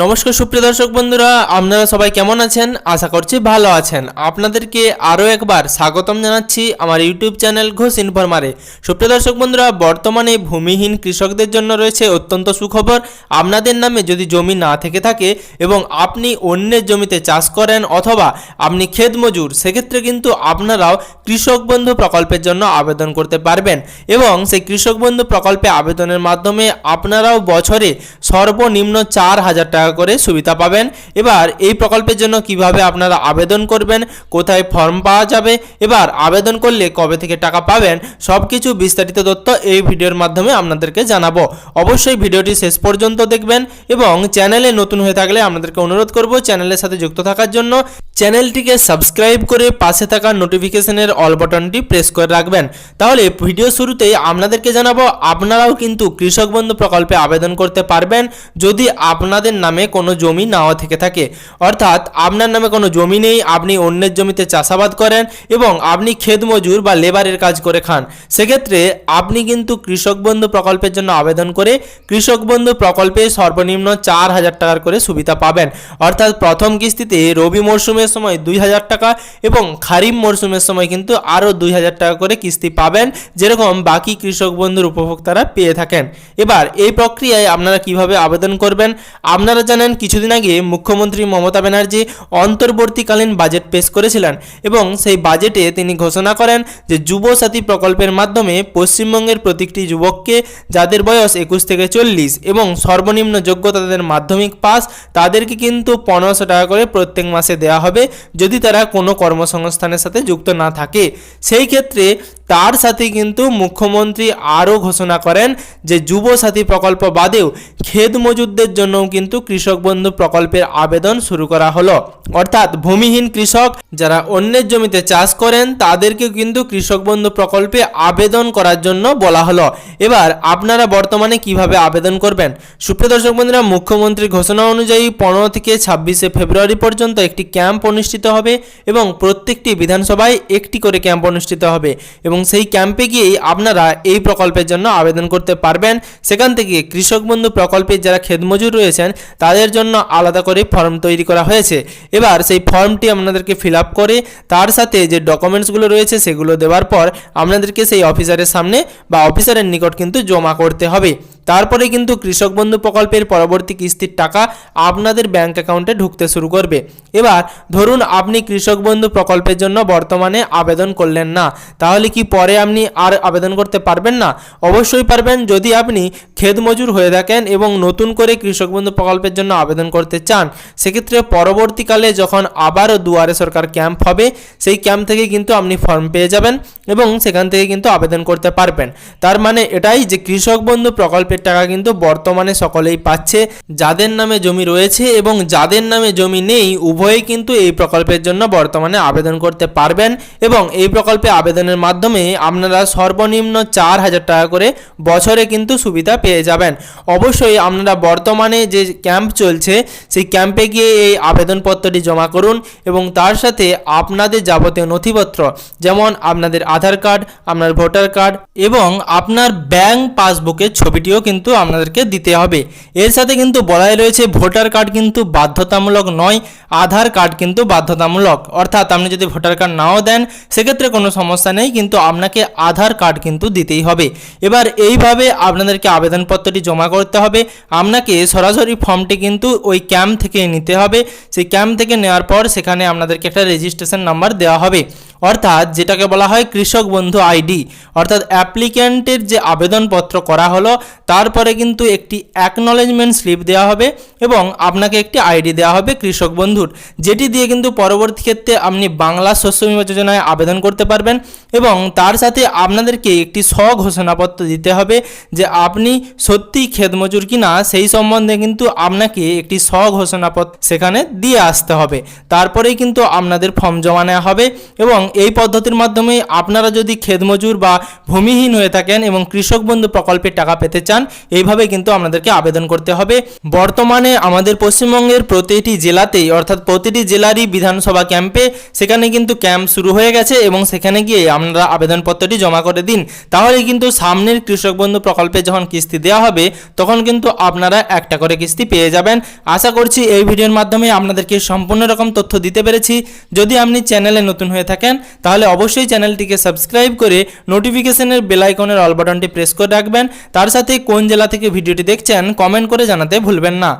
নমস্কার সুপ্রিয় দর্শক বন্ধুরা, আপনারা সবাই কেমন আছেন? আশা করছি ভালো আছেন। আপনাদেরকে আরও একবার স্বাগতম জানাচ্ছি আমার ইউটিউব চ্যানেল ঘোষ ইনফরমারে। সুপ্রিয় দর্শক বন্ধুরা, বর্তমানে ভূমিহীন কৃষকদের জন্য রয়েছে অত্যন্ত সুখবর। আপনাদের নামে যদি জমি না থেকে থাকে এবং আপনি অন্যের জমিতে চাষ করেন অথবা আপনি ক্ষেত মজুর, সেক্ষেত্রে কিন্তু আপনারাও কৃষক বন্ধু প্রকল্পের জন্য আবেদন করতে পারবেন এবং সেই কৃষক বন্ধু প্রকল্পে আবেদনের মাধ্যমে আপনারাও বছরে সর্বনিম্ন 4,000 টাকা করে সুবিধা পাবেন। এবার এই প্রকল্পের জন্য কিভাবে আপনারা আবেদন করবেন, কোথায় ফর্ম পাওয়া যাবে, এবার আবেদন করলে কবে থেকে টাকা পাবেন, সব কিছু বিস্তারিত তথ্য এই ভিডিওর মাধ্যমে আপনাদেরকে জানাবো। অবশ্যই ভিডিওটি শেষ পর্যন্ত দেখবেন এবং চ্যানেলে নতুন হয়ে থাকলে আপনাদেরকে অনুরোধ করব চ্যানেলের সাথে যুক্ত থাকার জন্য চ্যানেলটিকে সাবস্ক্রাইব করে পাশে থাকা নোটিফিকেশনের অল বাটনটি প্রেস করে রাখবেন। তাহলে ভিডিও শুরুতেই আপনাদেরকে জানাবো আপনারাও কিন্তু কৃষক বন্ধু প্রকল্পে আবেদন করতে পারবেন যদি আপনাদের নামে কোনো জমি নাও থেকে থাকে। অর্থাৎ আপনার নামে কোনো জমি নেই, আপনি অন্যের জমিতে চাষাবাদ করেন এবং আপনি ক্ষেত মজুর বা লেবারের কাজ করে খান, সেক্ষেত্রে আপনি কিন্তু কৃষক বন্ধু প্রকল্পের জন্য আবেদন করে কৃষক বন্ধু প্রকল্পে সর্বনিম্ন 4,000 টাকার করে সুবিধা পাবেন। অর্থাৎ প্রথম কিস্তিতে রবি মরশুমের সময় 2,000 টাকা এবং খারিফ মরশুমের সময় কিন্তু আরও 2,000 টাকা করে কিস্তি পাবেন, যেরকম বাকি কৃষক বন্ধুর উপভোক্তারা পেয়ে থাকেন। এবার এই প্রক্রিয়ায় আপনারা কিভাবে আবেদন করবেন? আপনারা জানেন কিছুদিন আগে মুখ্যমন্ত্রী মমতা ব্যানার্জি অন্তর্বর্তীকালীন বাজেট পেশ করেছিলেন এবং সেই বাজেটে তিনি ঘোষণা করেন যে যুবসাথী প্রকল্পের মাধ্যমে পশ্চিমবঙ্গের প্রতিটি যুবককে যাদের বয়স 21 থেকে 40 এবং সর্বনিম্ন যোগ্যতা তাদের মাধ্যমিক পাস, তাদেরকে কিন্তু 1,500 টাকা করে প্রত্যেক মাসে দেওয়া হবে যদি তারা কোনো কর্মসংস্থানের সাথে যুক্ত না থাকে। সেই ক্ষেত্রে তার সাথে কিন্তু মুখ্যমন্ত্রী আরও ঘোষণা করেন যে যুবসাথী প্রকল্প বাদেও ক্ষেত মজুরদের জন্যও কিন্তু কৃষক বন্ধু প্রকল্পের আবেদন শুরু করা হলো। অর্থাৎ ভূমিহীন কৃষক যারা অন্যের জমিতে চাষ করেন তাদেরকেও কিন্তু কৃষক বন্ধু প্রকল্পে আবেদন করার জন্য বলা হলো। এবার আপনারা বর্তমানে কিভাবে আবেদন করবেন? সুপ্রিয় দর্শক বন্ধুরা, মুখ্যমন্ত্রীর ঘোষণা অনুযায়ী 15 থেকে 26 ফেব্রুয়ারি পর্যন্ত একটি ক্যাম্প অনুষ্ঠিত হবে এবং প্রত্যেকটি বিধানসভায় একটি করে ক্যাম্প অনুষ্ঠিত হবে এবং সেই ক্যাম্পে গিয়েই আপনারা এই প্রকল্পের জন্য আবেদন করতে পারবেন। সেখান থেকে কৃষক বন্ধু প্রকল্পের যারা ক্ষেত মজুর রয়েছেন তাদের জন্য আলাদা করে ফর্ম তৈরি করা হয়েছে। এবার সেই ফর্মটি আপনাদেরকে ফিল আপ করে তার সাথে যে ডকুমেন্টসগুলো রয়েছে সেগুলো দেওয়ার পর আপনাদেরকে সেই অফিসারের সামনে বা অফিসারের নিকট কিন্তু জমা করতে হবে। তারপরে কিন্তু কৃষক বন্ধু প্রকল্পের পরবর্তী কিস্তির টাকা আপনাদের ব্যাংক অ্যাকাউন্টে ঢুকতে শুরু করবে। এবার ধরুন আপনি কৃষক বন্ধু প্রকল্পের জন্য বর্তমানে আবেদন করলেন না, তাহলে কি পরে আপনি আর আবেদন করতে পারবেন না? অবশ্যই পারবেন যদি আপনি ক্ষেত মজুর হয়ে থাকেন এবং নতুন করে কৃষক বন্ধু প্রকল্পের জন্য আবেদন করতে চান। সেক্ষেত্রে পরবর্তীকালে যখন আবারও দুয়ারে সরকার ক্যাম্প হবে সেই ক্যাম্প থেকে কিন্তু আপনি ফর্ম পেয়ে যাবেন এবং সেখান থেকে কিন্তু আবেদন করতে পারবেন। তার মানে এটাই যে কৃষক বন্ধু প্রকল্পের টাকা কিন্তু বর্তমানে সকলেই পাচ্ছে, যাদের নামে জমি রয়েছে এবং যাদের নামে জমি নেই উভয়ই কিন্তু এই প্রকল্পের জন্য বর্তমানে আবেদন করতে পারবেন এবং এই প্রকল্পে আবেদনের মাধ্যমে আপনারা সর্বনিম্ন 4,000 টাকা করে বছরে কিন্তু সুবিধা পেয়ে যাবেন। অবশ্যই আপনারা বর্তমানে যে ক্যাম্প চলছে সেই ক্যাম্পে গিয়ে এই আবেদনপত্রটি জমা করুন এবং তার সাথে আপনাদের যাবতীয় নথিপত্র যেমন আপনাদের আধার কার্ড, আপনার ভোটার কার্ড এবং আপনার ব্যাংক পাসবুকের ছবিটিও কিন্তু আপনাদেরকে দিতে হবে। এর সাথে কিন্তু বলাই রয়েছে ভোটার কার্ড কিন্তু বাধ্যতামূলক নয়, আধার কার্ড কিন্তু বাধ্যতামূলক। অর্থাৎ আপনি যদি ভোটার কার্ড নাও দেন সেক্ষেত্রে কোনো সমস্যা নেই, কিন্তু আপনাকে আধার কার্ড কিন্তু দিতেই হবে। এবার এইভাবে আপনাদেরকে আবেদনপত্রটি জমা করতে হবে। আপনাকে সরাসরি ফর্মটি কিন্তু ওই ক্যাম্প থেকে নিতে হবে। সেই ক্যাম্প থেকে নেওয়ার পর সেখানে আপনাদেরকে একটা রেজিস্ট্রেশন নাম্বার দেওয়া হবে, অর্থাৎ যেটাকে বলা হয় কৃষক বন্ধু আইডি। অর্থাৎ অ্যাপ্লিক্যান্টের যে আবেদনপত্র করা হলো তারপরে কিন্তু একটি অ্যাকনলেজমেন্ট স্লিপ দেওয়া হবে এবং আপনাকে একটি আইডি দেওয়া হবে কৃষক বন্ধুর, যেটি দিয়ে কিন্তু পরবর্তী ক্ষেত্রে আপনি বাংলা শস্য বীমা যোজনায় আবেদন করতে পারবেন এবং তার সাথে আপনাদেরকে একটি স্বঘোষণাপত্র দিতে হবে যে আপনি সত্যিই ক্ষেত মজুর কিনা, সেই সম্বন্ধে কিন্তু আপনাকে একটি স্বঘোষণাপত্র সেখানে দিয়ে আসতে হবে। তারপরেই কিন্তু আপনাদের ফর্ম জমা নেওয়া হবে এবং এই পদ্ধতির মাধ্যমে আপনারা যদি ক্ষেতমজুর বা ভূমিহীন হয়ে থাকেন এবং কৃষক বন্ধু প্রকল্পের টাকা পেতে চান, এইভাবে কিন্তু আপনাদেরকে আবেদন করতে হবে। বর্তমানে আমাদের পশ্চিমবঙ্গের প্রতিটি জেলাতেই অর্থাৎ প্রতিটি জেলারই বিধানসভা ক্যাম্পে সেখানে কিন্তু ক্যাম্প শুরু হয়ে গেছে এবং সেখানে গিয়ে আপনারা আবেদনপত্রটি জমা করে দিন। তাহলে কিন্তু সামনের কৃষক বন্ধু প্রকল্পে যখন কিস্তি দেওয়া হবে তখন কিন্তু আপনারা একটা করে কিস্তি পেয়ে যাবেন। আশা করছি এই ভিডিওর মাধ্যমে আপনাদেরকে সম্পূর্ণ রকম তথ্য দিতে পেরেছি। যদি আপনি চ্যানেলে নতুন হয়ে থাকেন তাহলে অবশ্যই চ্যানেলটিকে সাবস্ক্রাইব করে নোটিফিকেশনের বেল আইকনের অল বাটনটি প্রেস করে রাখবেন। তার সাথে কোন জেলা থেকে ভিডিওটি দেখছেন কমেন্ট করে জানাতে ভুলবেন না।